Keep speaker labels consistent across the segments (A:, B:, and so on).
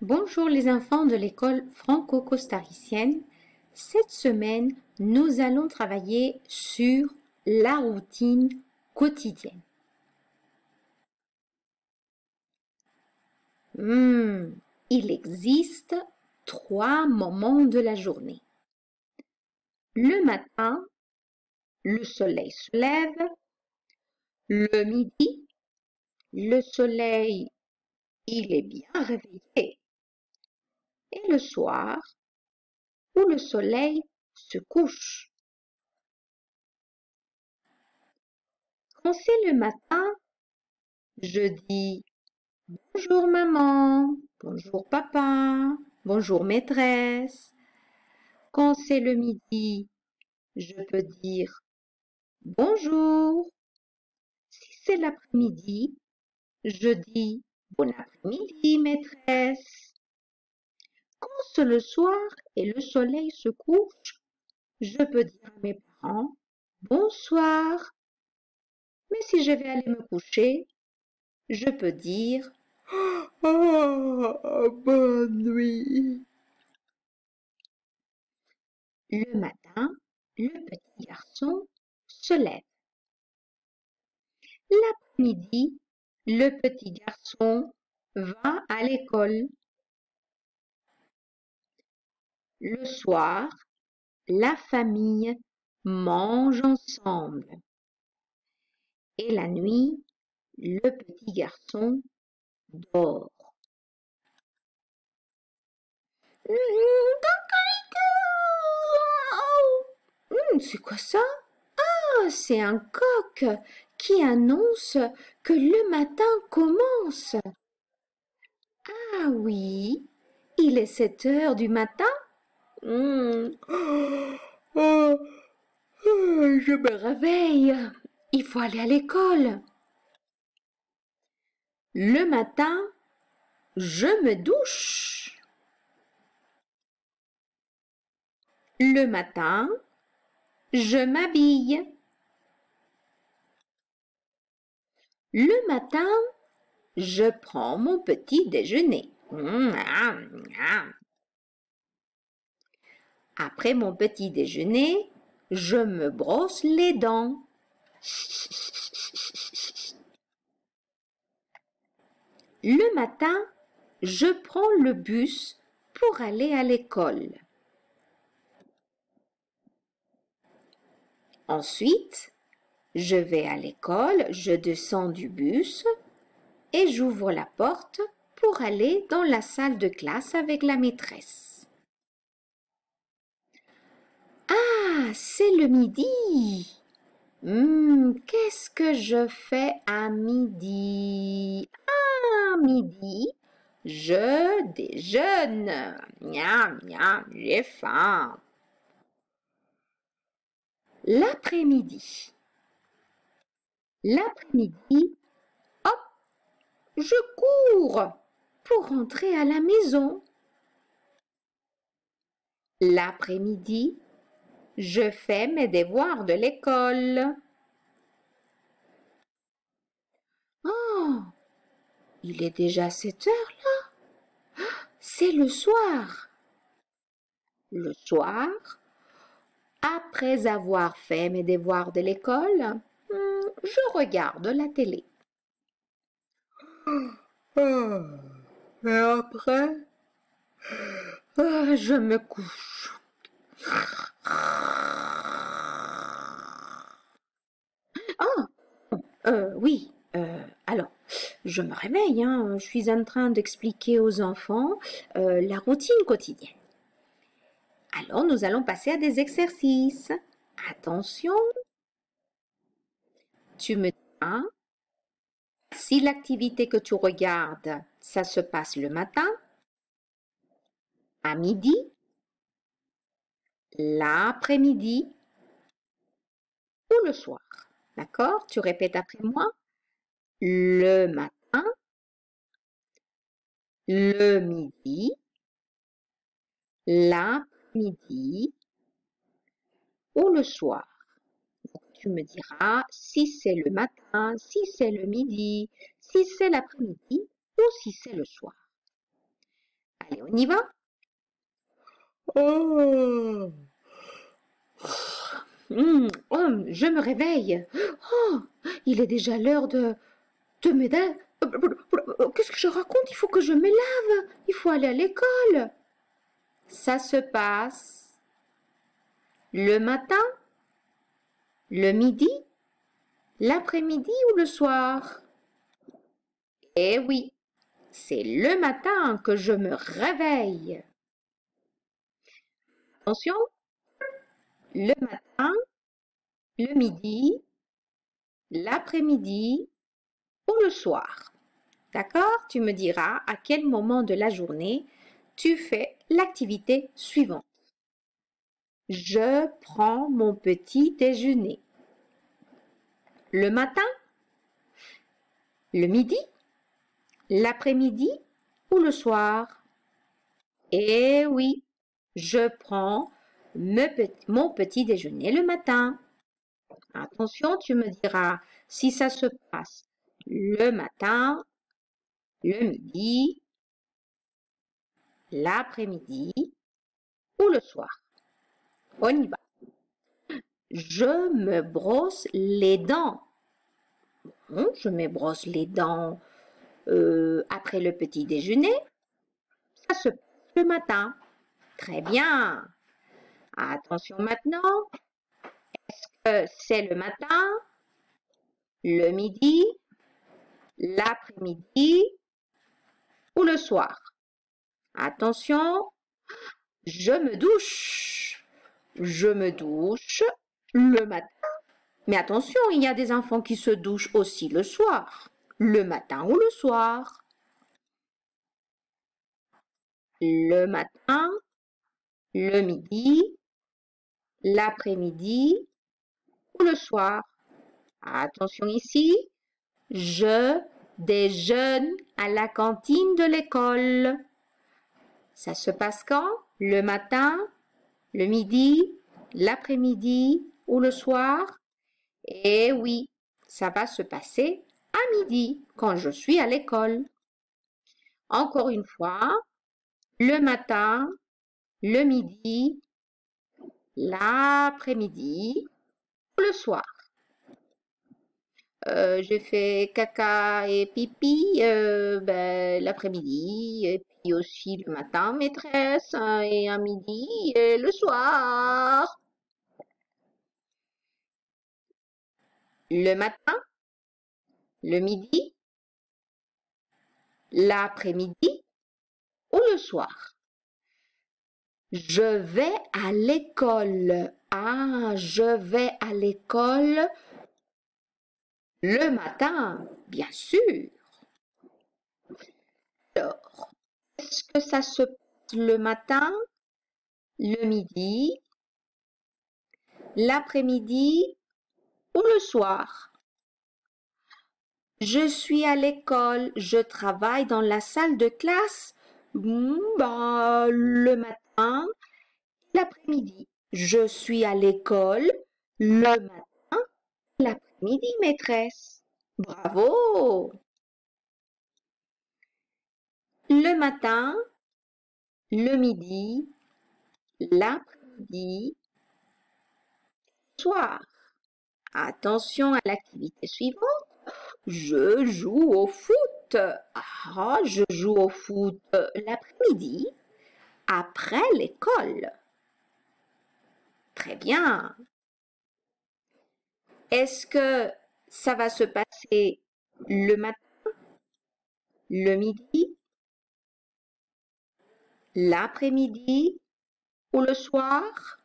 A: Bonjour les enfants de l'école franco-costaricienne. Cette semaine, nous allons travailler sur la routine quotidienne. Il existe 3 moments de la journée. Le matin, le soleil se lève. Le midi, le soleil, il est bien réveillé. Et le soir, où le soleil se couche. Quand c'est le matin, je dis bonjour maman, bonjour papa, bonjour maîtresse. Quand c'est le midi, je peux dire bonjour. Si c'est l'après-midi, je dis bon après-midi maîtresse. Quand c'est le soir et le soleil se couche, je peux dire à mes parents bonsoir. Mais si je vais aller me coucher, je peux dire bonne nuit. Le matin, le petit garçon se lève. L'après-midi, le petit garçon va à l'école. Le soir, la famille mange ensemble. Et la nuit, le petit garçon dort. C'est quoi ça? Ah, c'est un coq qui annonce que le matin commence. Ah oui, il est 7 heures du matin. Je me réveille. Il faut aller à l'école. Le matin, je me douche. Le matin, je m'habille. Le matin, je prends mon petit déjeuner. Après mon petit déjeuner, je me brosse les dents. Le matin, je prends le bus pour aller à l'école. Ensuite, je vais à l'école, je descends du bus et j'ouvre la porte pour aller dans la salle de classe avec la maîtresse. Ah, c'est le midi. Qu'est-ce que je fais à midi? À midi, je déjeune. Miam, miam, j'ai faim. L'après-midi. L'après-midi, hop, je cours pour rentrer à la maison. L'après-midi, je fais mes devoirs de l'école. Oh, il est déjà 7 heures là. C'est le soir. Le soir, après avoir fait mes devoirs de l'école, je regarde la télé. Et après, je me couche. Oui, alors, je me réveille, je suis en train d'expliquer aux enfants la routine quotidienne. Alors, nous allons passer à des exercices. Attention, tu me dis si l'activité que tu regardes, ça se passe le matin, à midi, l'après-midi ou le soir. D'accord? Tu répètes après moi. Le matin, le midi, l'après-midi ou le soir. Tu me diras si c'est le matin, si c'est le midi, si c'est l'après-midi ou si c'est le soir. Allez, on y va? Oh, oh, je me réveille. Oh, il est déjà l'heure de me... Qu'est-ce que je raconte? Il faut que je me lave. Il faut aller à l'école. Ça se passe le matin, le midi, l'après-midi ou le soir? Eh oui, c'est le matin que je me réveille. Attention, le matin, le midi, l'après-midi ou le soir. D'accord? Tu me diras à quel moment de la journée tu fais l'activité suivante. Je prends mon petit déjeuner. Le matin, le midi, l'après-midi ou le soir? Eh oui, je prends mon petit déjeuner le matin. Attention, tu me diras si ça se passe le matin, le midi, l'après-midi ou le soir. On y va. Je me brosse les dents. Je me brosse les dents après le petit déjeuner. Ça se passe le matin. Très bien. Attention maintenant. Est-ce que c'est le matin, le midi, l'après-midi ou le soir? Attention, je me douche. Je me douche le matin. Mais attention, il y a des enfants qui se douchent aussi le soir. Le matin ou le soir? Le matin, le midi, l'après-midi ou le soir? Attention ici, je déjeune à la cantine de l'école. Ça se passe quand? Le matin, le midi, l'après-midi ou le soir? Eh oui, ça va se passer à midi quand je suis à l'école. Encore une fois, le matin, le midi, l'après-midi ou le soir. J'ai fait caca et pipi l'après-midi et puis aussi le matin, maîtresse, et à midi et le soir. Le matin, le midi, l'après-midi ou le soir. Je vais à l'école. Ah, je vais à l'école le matin, bien sûr. Alors, est-ce que ça se passe le matin, le midi, l'après-midi ou le soir? Je suis à l'école, je travaille dans la salle de classe. Le matin, l'après-midi. Je suis à l'école le matin, l'après-midi, maîtresse. Bravo! Le matin, le midi, l'après-midi, soir. Attention à l'activité suivante. Je joue au foot. Ah, je joue au foot l'après-midi, après l'école. Très bien. Est-ce que ça va se passer le matin, le midi, l'après-midi ou le soir?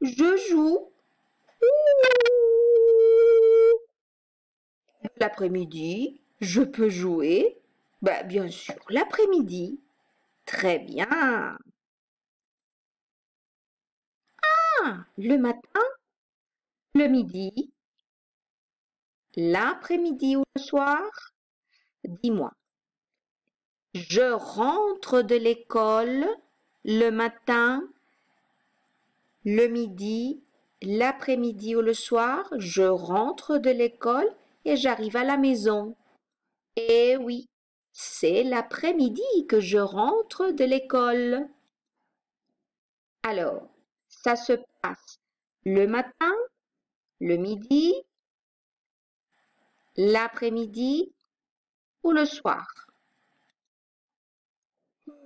A: Je joue. L'après-midi, je peux jouer. Bien sûr, l'après-midi. Très bien. Ah, le matin, le midi, l'après-midi ou le soir? Dis-moi. Je rentre de l'école le matin, le midi, l'après-midi ou le soir. Je rentre de l'école et j'arrive à la maison. Eh oui, C'est l'après-midi que je rentre de l'école. Alors, ça se passe le matin, le midi, l'après-midi ou le soir.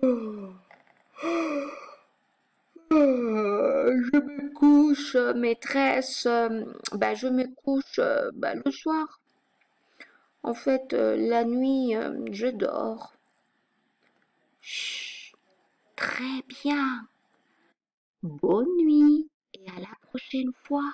A: Je me couche, maîtresse, je me couche le soir. En fait, la nuit, je dors. Chut, très bien. Bonne nuit et à la prochaine fois.